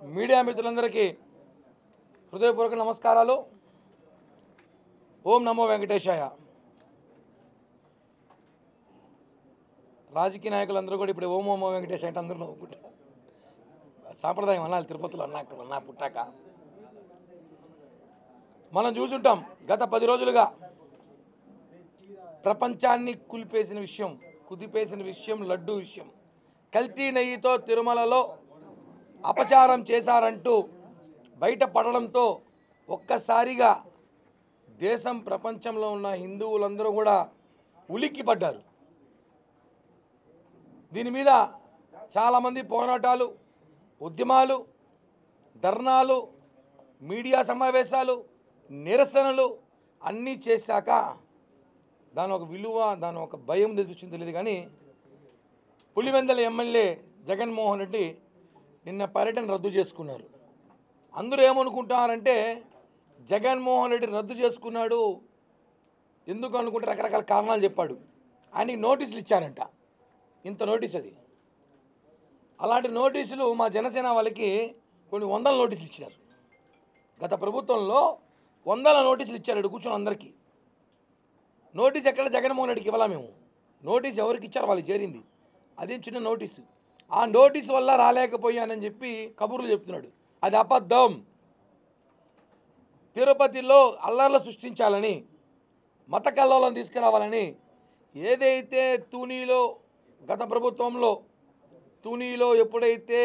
Media మిత్రులందరికీ హృదయపూర్వక నమస్కారాలు. ఓం నమో వెంకటేశాయ. రాజకీయ నాయకులందరూ కూడా ఇప్పుడు ఓం నమో వెంకటేశాయ అంటే అందరూ నవ్వుకుంటారు. సాంప్రదాయం అన్నాలి తిరుపతిలో అన్నా పుట్టాక. మనం చూసుంటాం గత 10 రోజులుగా ప్రపంచాన్ని కుదిపేసిన విషయం లడ్డూ విషయం. కల్తీ నెయ్యితో తిరుమలలో అపచారం చేశారంటూ బయటపడడంతో ఒక్కసారిగా దేశం ప్రపంచంలో ఉన్న హిందువులందరూ కూడా ఉలిక్కిపడ్డారు. దీని మీద చాలామంది పోరాటాలు, ఉద్యమాలు, ధర్నాలు, మీడియా సమావేశాలు, నిరసనలు అన్నీ చేశాక దాని ఒక విలువ, దాని ఒక భయం తెలిసి తెలియదు. కానీ పులివెందుల ఎమ్మెల్యే జగన్మోహన్ రెడ్డి నిన్న పర్యటన రద్దు చేసుకున్నారు. అందరూ ఏమనుకుంటున్నారంటే జగన్మోహన్ రెడ్డి రద్దు చేసుకున్నాడు ఎందుకు అనుకుంటే రకరకాల కారణాలు చెప్పాడు. ఆయనకి నోటీసులు ఇచ్చారంట. ఇంత నోటీస్ అది. అలాంటి నోటీసులు మా జనసేన వాళ్ళకి కొన్ని వందల నోటీసులు ఇచ్చినారు. గత ప్రభుత్వంలో వందల నోటీసులు ఇచ్చారు కూర్చొని అందరికీ. నోటీస్ ఎక్కడ జగన్మోహన్ రెడ్డికి ఇవ్వాలా మేము? నోటీస్ ఎవరికి ఇచ్చారు వాళ్ళకి చేరింది. అదేం చిన్న నోటీసు. ఆ నోటీసు వల్ల రాలేకపోయానని చెప్పి కబుర్లు చెప్తున్నాడు. అది అబద్ధం. తిరుపతిలో అల్లర్లు సృష్టించాలని, మత కల్లోలం తీసుకురావాలని ఏదైతే తూనీలో గత ప్రభుత్వంలో తూనీలో ఎప్పుడైతే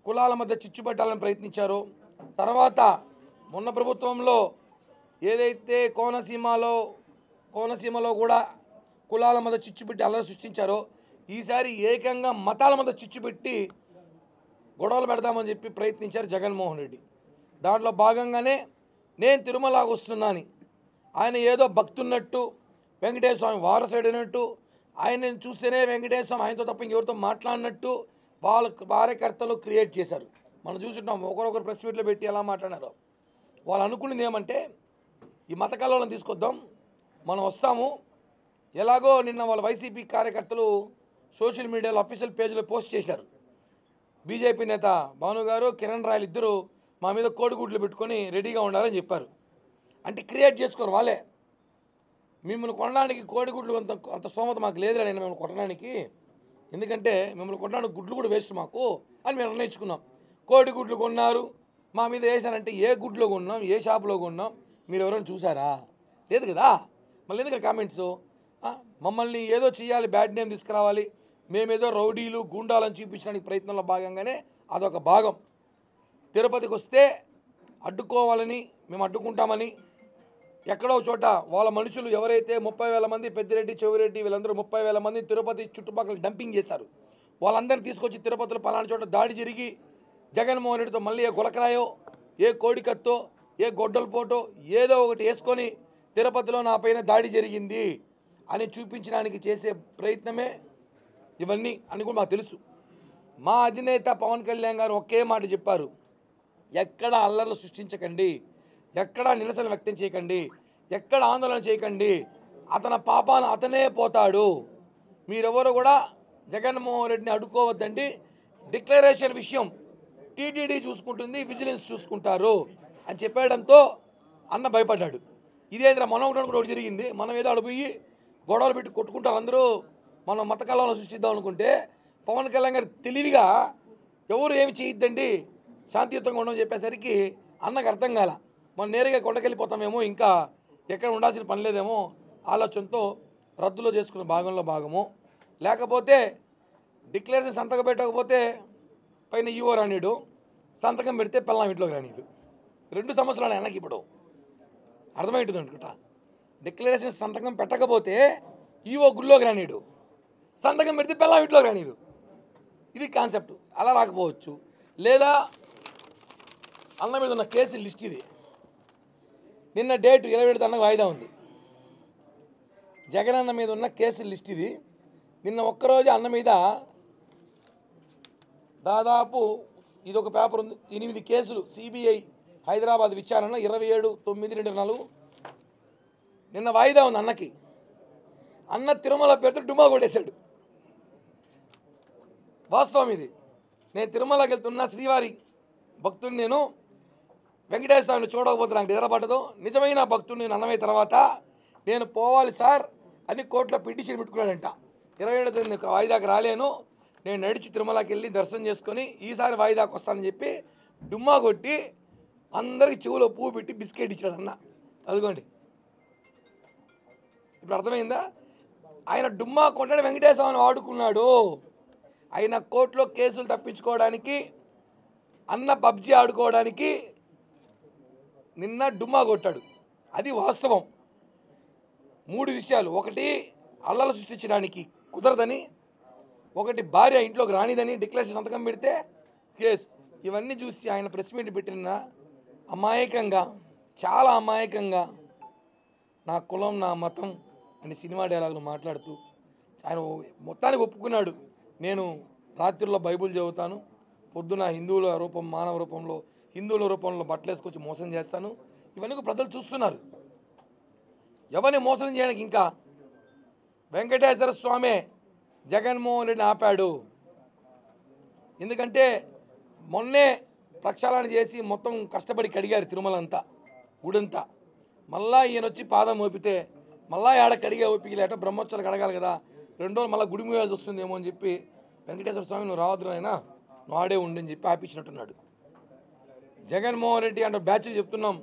కులాల మధ్య చిచ్చు పెట్టాలని ప్రయత్నించారో, తర్వాత మొన్న ప్రభుత్వంలో ఏదైతే కోనసీమలో కూడా కులాల మధ్య చిచ్చు పెట్టి అల్లరి సృష్టించారో, ఈసారి ఏకంగా మతాల మధ్య చిచ్చు పెట్టి గొడవలు పెడదామని చెప్పి ప్రయత్నించారు జగన్మోహన్ రెడ్డి. దాంట్లో భాగంగానే నేను తిరుమలకి వస్తున్నాను, ఆయన ఏదో భక్తున్నట్టు, వెంకటేశ్వర స్వామి వారసుడినట్టు, ఆయనను చూస్తేనే వెంకటేశ్వర స్వామి ఆయనతో తప్ప ఇంకెవరితో మాట్లాడినట్టు వాళ్ళ కార్యకర్తలు క్రియేట్ చేశారు. మనం చూసుంటాం ఒకరొకరు ప్రెస్ మీట్లో పెట్టి ఎలా మాట్లాడారో. వాళ్ళు అనుకున్నది ఏమంటే ఈ మత కల్లోలను తీసుకొద్దాం, మనం వస్తాము. ఎలాగో నిన్న వాళ్ళ వైసీపీ కార్యకర్తలు సోషల్ మీడియాలో అఫీషియల్ పేజీలో పోస్ట్ చేశారు. బీజేపీ నేత భాను గారు, కిరణ్ రాయలు ఇద్దరు మా మీద కోడిగుడ్లు పెట్టుకొని రెడీగా ఉండాలని చెప్పారు. అంటే క్రియేట్ చేసుకోరు వాళ్ళే. మిమ్మల్ని కొనడానికి కోడిగుడ్లు అంత స్తోమత మాకు లేదురా నేను మిమ్మల్ని కొనడానికి, ఎందుకంటే మిమ్మల్ని కొనడానికి గుడ్లు కూడా వేస్ట్ మాకు అని మేము నిర్ణయించుకున్నాం. కోడిగుడ్లు కొన్నారు, మా మీద వేసారంటే ఏ గుడ్లో కొన్నాం, ఏ షాపులో కొన్నాం, మీరు ఎవరైనా చూసారా? లేదు కదా. మళ్ళీ ఎందుకు కామెంట్స్? మమ్మల్ని ఏదో చేయాలి, బ్యాడ్ నేమ్ తీసుకురావాలి, మేమేదో రౌడీలు గూండాలని చూపించడానికి ప్రయత్నంలో భాగంగానే అదొక భాగం. తిరుపతికి వస్తే అడ్డుకోవాలని మేము అడ్డుకుంటామని ఎక్కడో చోట వాళ్ళ మనుషులు ఎవరైతే 30,000 మంది పెద్దిరెడ్డి, చెవిరెడ్డి వీళ్ళందరూ 30,000 మంది తిరుపతి చుట్టుపక్కల డంపింగ్ చేశారు. వాళ్ళందరినీ తీసుకొచ్చి తిరుపతిలో పలానా చోట దాడి జరిగి జగన్మోహన్ రెడ్డితో మళ్ళీ ఏ గులకరాయో, ఏ కోడికత్తో, ఏ గొడ్డల పోటో ఏదో ఒకటి వేసుకొని తిరుపతిలో నా పైన దాడి జరిగింది అని చూపించడానికి చేసే ప్రయత్నమే ఇవన్నీ అని కూడా మాకు తెలుసు. మా అధినేత పవన్ కళ్యాణ్ గారు ఒకే మాట చెప్పారు, ఎక్కడ అల్లర్లు సృష్టించకండి, ఎక్కడ నిరసన వ్యక్తం చేయకండి, ఎక్కడ ఆందోళన చేయకండి, అతని పాపాన అతనే పోతాడు, మీరెవరు కూడా జగన్మోహన్ రెడ్డిని అడ్డుకోవద్దండి, డిక్లరేషన్ విషయం టీటీడీ చూసుకుంటుంది, విజిలెన్స్ చూసుకుంటారు అని చెప్పడంతో అన్న భయపడ్డాడు. ఇదేంద్ర మనం కూడా ఒకటి జరిగింది, మనం ఏదో అడిపోయి గొడవలు పెట్టి కొట్టుకుంటారు అందరూ, మనం మత కల్లోలం సృష్టిద్దాం అనుకుంటే పవన్ కళ్యాణ్ గారు తెలివిగా ఎవరు ఏమి చేయొద్దండి, శాంతియుతంగా ఉండమని చెప్పేసరికి అన్నకు అర్థం కాల. మనం నేరుగా కొండకెళ్ళిపోతామేమో, ఇంకా ఎక్కడ ఉండాల్సిన పని లేదేమో ఆలోచనతో రద్దులో చేసుకున్న భాగము. లేకపోతే డిక్లరేషన్ సంతకం పెట్టకపోతే పైన ఈవో రానీడు, సంతకం పెడితే పిల్లం ఇంట్లోకి రానీడు. 2 సమస్యలు ఆయనకి ఇప్పుడు అర్థమవుతుంది అనుకుంటా. డిక్లరేషన్ సంతకం పెట్టకపోతే ఈవో గుళ్ళోకి రానీడు, సంతకం పెడితే పిల్లం ఇంట్లోకి రానీడు. ఇది కాన్సెప్ట్. అలా రాకపోవచ్చు. లేదా అన్న మీద ఉన్న కేసు లిస్ట్ ఇది. నిన్న డేటు 27 అన్నకు వాయిదా ఉంది. జగన్ అన్న మీద ఉన్న కేసు లిస్ట్ ఇది. నిన్న ఒక్కరోజు అన్న మీద దాదాపు ఇదొక పేపర్ ఉంది, 8 కేసులు సిబిఐ హైదరాబాద్ విచారణ 27/9/24 నిన్న వాయిదా ఉంది అన్నకి. అన్న తిరుమల పేరుతో డుమా కొట్టేశాడు. వాస్తవం ఇది. నేను తిరుమలకి వెళ్తున్నా, శ్రీవారి భక్తుడిని నేను వెంకటేశ్వర స్వామిని చూడకపోతే నాకు నిద్రపడదు, నిజమైన భక్తుడిని నేను అన్నమైన తర్వాత నేను పోవాలి సార్ అని కోర్టులో పిటిషన్ పెట్టుకున్నాడంట. 27 వాయిదాకి రాలేను, నేను నడిచి తిరుమలకి వెళ్ళి దర్శనం చేసుకొని ఈసారి వాయిదాకి వస్తానని చెప్పి డుమ్మా కొట్టి అందరికి చెవులో పువ్వు పెట్టి బిస్కెట్ ఇచ్చాడు అన్న. అదిగోండి, ఇప్పుడు అర్థమైందా? ఆయన డుమ్మా కొట్టాడు, వెంకటేశ్వర స్వామిని వాడుకున్నాడు. ఆయన కోర్టులో కేసులు తప్పించుకోవడానికి, అన్న పబ్జీ ఆడుకోవడానికి నిన్న డుమ్మా కొట్టాడు. అది వాస్తవం. 3 విషయాలు: ఒకటి అల్లలు సృష్టించడానికి కుదరదని, ఒకటి భార్య ఇంట్లోకి రానిదని డిక్లరేషన్ సంతకం పెడితే కేసు. ఇవన్నీ చూసి ఆయన ప్రెస్ మీట్ పెట్టిన అమాయకంగా, చాలా అమాయకంగా నా కులం నా మతం అని సినిమా డైలాగులు మాట్లాడుతూ ఆయన మొత్తానికి ఒప్పుకున్నాడు. నేను రాత్రిలో బైబుల్ చదువుతాను, పొద్దున హిందువుల రూపం మానవ రూపంలో హిందువుల రూపంలో బట్టలు వేసుకొచ్చి మోసం చేస్తాను. ఇవన్నీ ప్రజలు చూస్తున్నారు. ఎవరిని మోసం చేయడానికి ఇంకా వెంకటేశ్వర స్వామి జగన్మోహన్ రెడ్డిని ఆపాడు. ఎందుకంటే మొన్నే ప్రక్షాళన చేసి మొత్తం కష్టపడి కడిగారు తిరుమల అంతా, గుడంతా. మళ్ళా ఈయన వచ్చి పాదం మోపితే మళ్ళా ఏడ కడిగే ఓపిక లేట, బ్రహ్మోత్సవాలు కడగాలి కదా, 2 రోజులు మళ్ళీ గుడి మూయాల్సి వస్తుందేమో అని చెప్పి వెంకటేశ్వర స్వామి నువ్వు రావద్దు అయినా నువ్వు ఆడే ఉండని చెప్పి ఆపించినట్టున్నాడు. జగన్మోహన్ రెడ్డి అంటే బ్యాచ్ చెప్తున్నాం,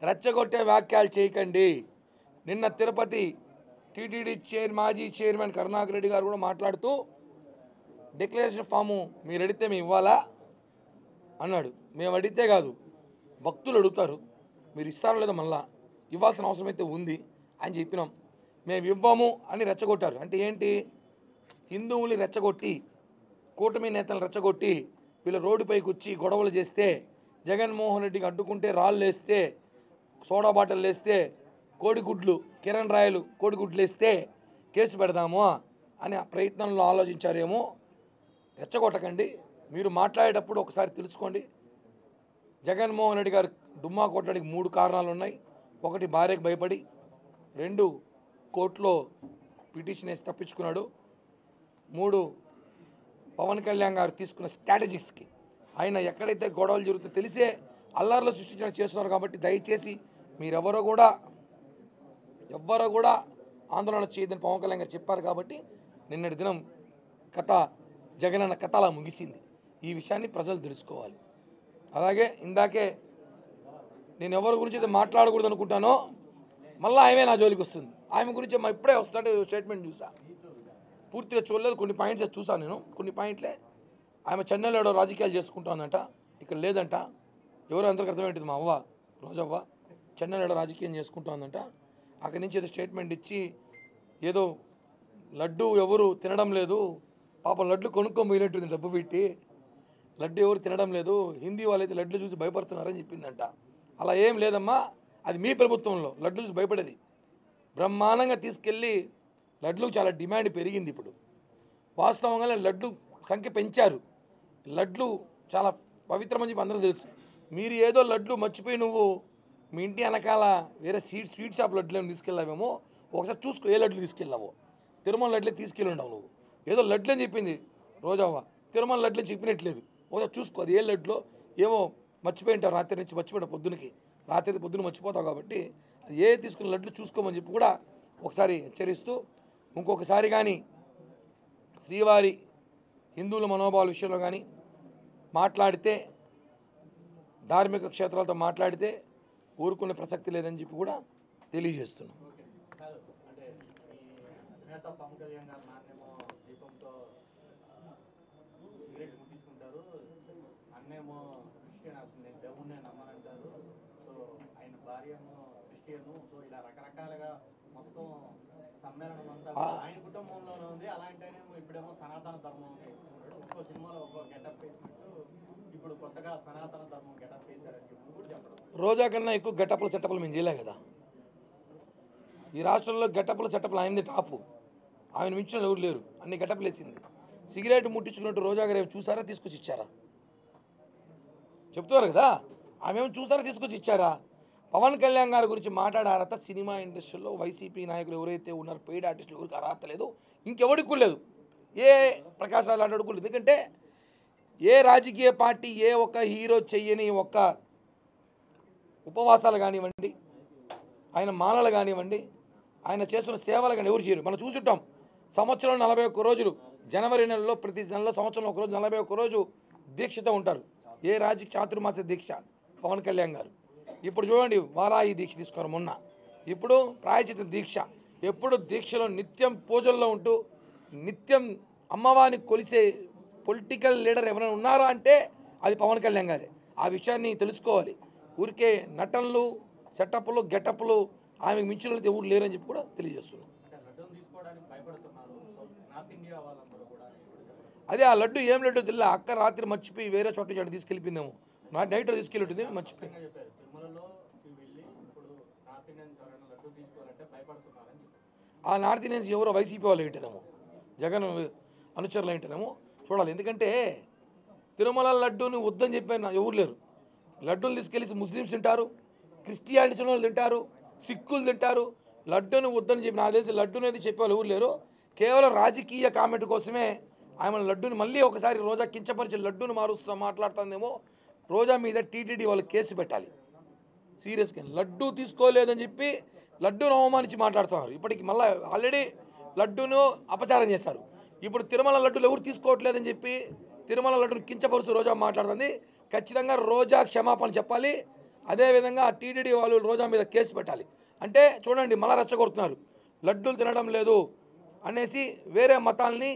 రెచ్చగొట్టే వ్యాఖ్యలు చేయకండి. నిన్న తిరుపతి టీటీడీ మాజీ చైర్మన్ కరుణాకర్ రెడ్డి గారు కూడా మాట్లాడుతూ డిక్లరేషన్ ఫాము మీరు అడిగితే మేము ఇవ్వాలా అన్నాడు. మేము అడిగితే కాదు, భక్తులు అడుగుతారు, మీరు ఇస్తారో లేదో మళ్ళా ఇవ్వాల్సిన అవసరం అయితే ఉంది అని చెప్పినాం. మేము ఇవ్వము అని రెచ్చగొట్టారు. అంటే ఏంటి? హిందువులు రెచ్చగొట్టి, కూటమి నేతలను రెచ్చగొట్టి వీళ్ళు రోడ్డుపైకి వచ్చి గొడవలు చేస్తే, జగన్మోహన్ రెడ్డికి అడ్డుకుంటే రాళ్ళు వేస్తే, సోడా బాటిల్ వేస్తే, కోడిగుడ్లు కిరణ్ రాయలు కోడిగుడ్లు వేస్తే కేసు పెడదాము అని ప్రయత్నంలో ఆలోచించారేమో. రెచ్చగొట్టకండి. మీరు మాట్లాడేటప్పుడు ఒకసారి తెలుసుకోండి. జగన్మోహన్ రెడ్డి గారు డుమ్మా కొట్టడానికి 3 కారణాలు ఉన్నాయి. 1 భార్యకు భయపడి, 2 కోర్టులో పిటిషన్ వేసి తప్పించుకున్నాడు, 3 పవన్ కళ్యాణ్ గారు తీసుకున్న స్ట్రాటజిక్స్కి. ఆయన ఎక్కడైతే గొడవలు జరుగుతుందో తెలిసే అల్లర్లు సృష్టించడం చేస్తున్నారు. కాబట్టి దయచేసి మీరెవరో కూడా ఆందోళన చేయదని పవన్ కళ్యాణ్ గారు చెప్పారు. కాబట్టి నిన్నటి దినం కథ జగనన్న కథ అలా ముగిసింది. ఈ విషయాన్ని ప్రజలు తెలుసుకోవాలి. అలాగే ఇందాకే నేను ఎవరి గురించి అయితే మాట్లాడకూడదు అనుకుంటానో మళ్ళీ ఆమె నా జోలికి వస్తుంది. ఆమె గురించి ఇప్పుడే వస్తుంటే స్టేట్మెంట్ చూసా, పూర్తిగా చూడలేదు, కొన్ని పాయింట్స్ చూసాను నేను. కొన్ని పాయింట్లే ఆమె చెన్నైలో రాజకీయాలు చేసుకుంటుందంట, ఇక్కడ లేదంట. ఎవరో అందరికి అర్థమేంటిది, మా అవ్వ రోజవ్వ చెన్నైలో రాజకీయం చేసుకుంటుందంట. అక్కడి నుంచి ఏదో స్టేట్మెంట్ ఇచ్చి ఏదో లడ్డు ఎవరు తినడం లేదు, పాపం లడ్డు కొనుక్కోబోయినట్టుంది, డబ్బు పెట్టి లడ్డు ఎవరు తినడం లేదు, హిందీ వాళ్ళైతే లడ్లు చూసి భయపడుతున్నారని చెప్పిందంట. అలా ఏం లేదమ్మా, అది మీ ప్రభుత్వంలో లడ్లు చూసి భయపడేది. బ్రహ్మాండంగా తీసుకెళ్ళి లడ్లు చాలా డిమాండ్ పెరిగింది. ఇప్పుడు వాస్తవంగానే లడ్లు సంఖ్య పెంచారు. లడ్లు చాలా పవిత్రమని చెప్పి అందరూ తెలుసు. మీరు ఏదో లడ్లు మర్చిపోయి నువ్వు మీ ఇంటి వెనకాల వేరే స్వీట్ షాప్ లడ్లు ఏమి తీసుకెళ్ళావేమో ఒకసారి చూసుకో, ఏ లడ్లు తీసుకెళ్ళావో. తిరుమల లడ్లే తీసుకెళ్ళి ఉండవు నువ్వు. ఏదో లడ్లు అని చెప్పింది రోజవ్వ, తిరుమల లడ్లు చెప్పినట్లేదు. ఒకసారి చూసుకో అది ఏ లడ్లో. ఏమో మర్చిపోయి ఉంటావు, రాత్రి నుంచి మర్చిపోయావు, పొద్దునకి రాత్రి పొద్దున మర్చిపోతావు. కాబట్టి అది ఏ తీసుకున్న లడ్లు చూసుకోమని చెప్పి కూడా ఒకసారి హెచ్చరిస్తూ, ఇంకొకసారి కానీ శ్రీవారి హిందువుల మనోభావాల విషయంలో కానీ మాట్లాడితే, ధార్మిక క్షేత్రాలతో మాట్లాడితే ఊరుకునే ప్రసక్తి లేదని చెప్పి కూడా తెలియజేస్తున్నాం. సమ్మేళనం అంతా ఆయన కుటుంబంలోనే ఉంది. అలాంటినే ఇప్పుడేమో సనాతన ధర్మం ఉంది. ఒక్కో సినిమాలో ఒక్కో గెటప్ వేసినట్టు ఇప్పుడు కొత్తగా సనాతన ధర్మం గెటప్ వేశారని చెప్పి కూడా చెప్పడం. రోజా కన్నా ఎక్కువ గెటప్లు సెటప్లు మేము చేయలే కదా. ఈ రాష్ట్రంలో గెటప్లు సెటప్లు ఆయనది టాపు. ఆయన మించిన ఎవరు లేరు. అన్ని గెటప్లు వేసింది. సిగరెట్ ముట్టించుకున్నట్టు రోజా గారు ఏమి చూసారా, తీసుకొచ్చి ఇచ్చారా? చెప్తున్నారు కదా, ఆమె ఏమి చూసారా, తీసుకొచ్చి ఇచ్చారా? పవన్ కళ్యాణ్ గారి గురించి మాట్లాడే అర్హత సినిమా ఇండస్ట్రీలో వైసీపీ నాయకులు ఎవరైతే ఉన్నారో పెయిడ్ ఆర్టిస్టులు ఎవరికి అర్హత లేదు, ఇంకెవరికి లేదు. ఏ ప్రకాష్ రాజు లాంటి అడుగులు. ఎందుకంటే ఏ రాజకీయ పార్టీ ఏ ఒక్క హీరో చెయ్యని ఒక్క ఉపవాసాలు కానివ్వండి, ఆయన మాలలు కానివ్వండి, ఆయన చేస్తున్న సేవలు కానీ ఎవరు చేయరు. మనం చూసుంటాం సంవత్సరం 41 రోజులు, జనవరి నెలలో ప్రతి నెలలో సంవత్సరంలో ఒక రోజు 41 రోజు దీక్షతో ఉంటారు. ఏ రాజకీయ చాతుర్మాస దీక్ష పవన్ కళ్యాణ్ గారు. ఇప్పుడు చూడండి వారాయి దీక్ష తీసుకున్నారు మొన్న, ఇప్పుడు ప్రాయచిత దీక్ష. ఎప్పుడు దీక్షలో నిత్యం పూజల్లో ఉంటూ నిత్యం అమ్మవారిని కొలిసే పొలిటికల్ లీడర్ ఎవరైనా ఉన్నారా అంటే అది పవన్ కళ్యాణ్ గారే. ఆ విషయాన్ని తెలుసుకోవాలి. ఊరికే నటనలు, సెటప్లు, గెటప్లు ఆమెకు మించిన వాళ్ళు ఎవరు లేరని చెప్పి కూడా తెలియజేస్తున్నాం. అదే ఆ లడ్డు ఏం లడ్డు తెలియదు. అక్క రాత్రి మర్చిపోయి వేరే చోట తీసుకెళ్ళిపోయిందేమో, నైట్ తీసుకెళ్ళి మర్చిపోయి. ఆ నార్త్ ఇండియన్స్ ఎవరో వైసీపీ వాళ్ళు ఏంటేనేమో, జగన్ అనుచరులు ఏంటేనేమో చూడాలి. ఎందుకంటే తిరుమల లడ్డూని వద్దని చెప్పిన ఎవరు లేరు. లడ్డూని తీసుకెళ్ళి ముస్లిమ్స్ తింటారు, క్రిస్టియానిటీ వాళ్ళు తింటారు, సిక్కులు తింటారు. లడ్డూని వద్దని చెప్పి నాకు తెలిసి లడ్డూని అయితే చెప్పేవాళ్ళు ఎవరు లేరు. కేవలం రాజకీయ కామెంట్ కోసమే ఆమె లడ్డూని మళ్ళీ ఒకసారి రోజా కించపరిచి లడ్డూని మారుస్తూ మాట్లాడుతుందేమో. రోజా మీద టీటీడీ వాళ్ళు కేసు పెట్టాలి సీరియస్గా. లడ్డూ తీసుకోలేదని చెప్పి లడ్డూను అవమానించి మాట్లాడుతున్నారు. ఇప్పటికి మళ్ళీ ఆల్రెడీ లడ్డూను అపచారం చేశారు. ఇప్పుడు తిరుమల లడ్డూలు ఎవరు తీసుకోవట్లేదని చెప్పి తిరుమల లడ్డూను కించపరుస్తూ రోజా మాట్లాడుతుంది. ఖచ్చితంగా రోజా క్షమాపణ చెప్పాలి. అదేవిధంగా టీటీడీ వాళ్ళు రోజా మీద కేసు పెట్టాలి. అంటే చూడండి మళ్ళా రెచ్చగొడుతున్నారు, లడ్డూలు తినడం లేదు అనేసి వేరే మతాల్ని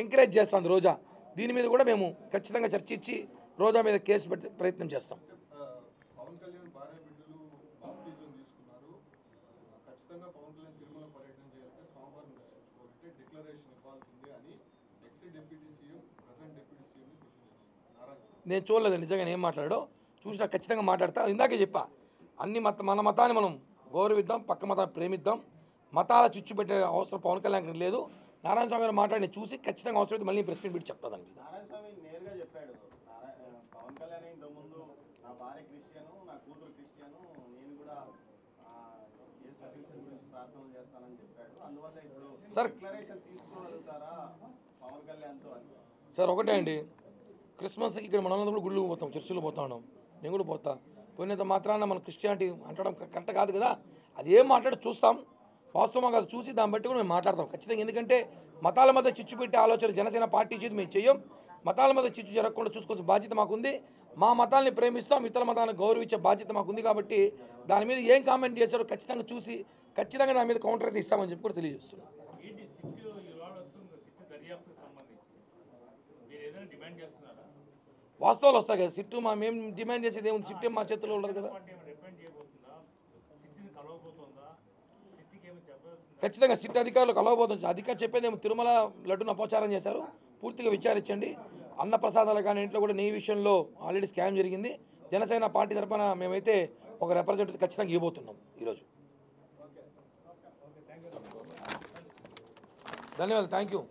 ఎంకరేజ్ చేస్తుంది రోజా. దీని మీద కూడా మేము ఖచ్చితంగా చర్చించి రోజా మీద కేసు పెట్టే ప్రయత్నం చేస్తాం. పవన్ కళ్యాణ్ భార్య బిడ్డలు బాప్టిజం తీసుకున్నారు. ఖచ్చితంగా పవన్ కళ్యాణ్ తిరుమల పర్యటన చేయాలంటే స్వామివారిని దర్శించుకోవాలంటే డిక్లరేషన్ ఇవ్వాల్సిందే అని X deputy CM present deputy CM question చేస్తున్నారు నారాయణ. నేను చూడలేదు నిజంగా ఏం మాట్లాడో, చూసినా ఖచ్చితంగా మాట్లాడతా. ఇందాకే చెప్పా, అన్ని మన మతాన్ని మనం గౌరవిద్దాం, పక్క మతాన్ని ప్రేమిద్దాం. మతాల చిచ్చు పెట్టే అవసరం పవన్ కళ్యాణ్ లేదు. నారాయణ స్వామి గారు మాట్లాడి చూసి ఖచ్చితంగా అవసరం మళ్ళీ ప్రెస్ మీట్ పెట్టి చెప్తాదండి. నారాయణ స్వామి నేరుగా చెప్పాడు, పవన్ కళ్యాణ్ ఇంతకుముందు నా భార్య క్రిస్టియను, నా కూతురు క్రిస్టియను, నేను కూడా గురించి ప్రార్థనలు చేస్తానని చెప్పాడు. అందువల్ల ఇప్పుడు సార్ డిక్లరేషన్ తీసుకోగలుగుతారా పవన్ కళ్యాణ్తో అని? సార్ ఒకటే అండి, క్రిస్మస్కి ఇక్కడ మనందరం కూడా గుళ్ళు పోతాం, చర్చిలో పోతా ఉన్నాం, నేను కూడా పోతా. పోయినంత మాత్రాన మన క్రిస్టియానిటీ అంటడం కరెక్ట్ కాదు కదా. అది ఏం మాట్లాడి చూస్తాం, వాస్తవం కాదు చూసి దాన్ని బట్టి కూడా మేము మాట్లాడతాం ఖచ్చితంగా. ఎందుకంటే మతాల మధ్య చిచ్చు పెట్టే ఆలోచన జనసేన పార్టీ చేతి మేము చెయ్యం. మతాల మధ్య చిచ్చు జరగకుండా చూసుకోవాల్సిన బాధ్యత మాకుంది. మా మతాల్ని ప్రేమిస్తాం, ఇతర మతాలను గౌరవించే బాధ్యత మాకుంది. కాబట్టి దాని మీద ఏం కామెంట్ చేశారో ఖచ్చితంగా చూసి ఖచ్చితంగా నా మీద కౌంటర్ అయితే ఇస్తామని చెప్పి కూడా తెలియజేస్తున్నాం. వాస్తవాలు వస్తాయి కదా, సిట్టు మేము డిమాండ్ చేసేది ఏముంది, సిట్టు మా చేతుల్లో ఉండదు కదా. ఖచ్చితంగా సిట్ అధికారులు కలవబోతుంది. అధికారులు చెప్పేది ఏమో తిరుమల లడ్డును అపచారం చేశారు, పూర్తిగా విచారించండి. అన్న ప్రసాదాలు కానీ ఇంట్లో కూడా నీ విషయంలో ఆల్రెడీ స్కామ్ జరిగింది. జనసేన పార్టీ తరఫున మేమైతే ఒక రిప్రజెంటేటివ్ ఖచ్చితంగా ఇవ్వబోతున్నాం ఈరోజు. ధన్యవాదాలు, థ్యాంక్ యూ.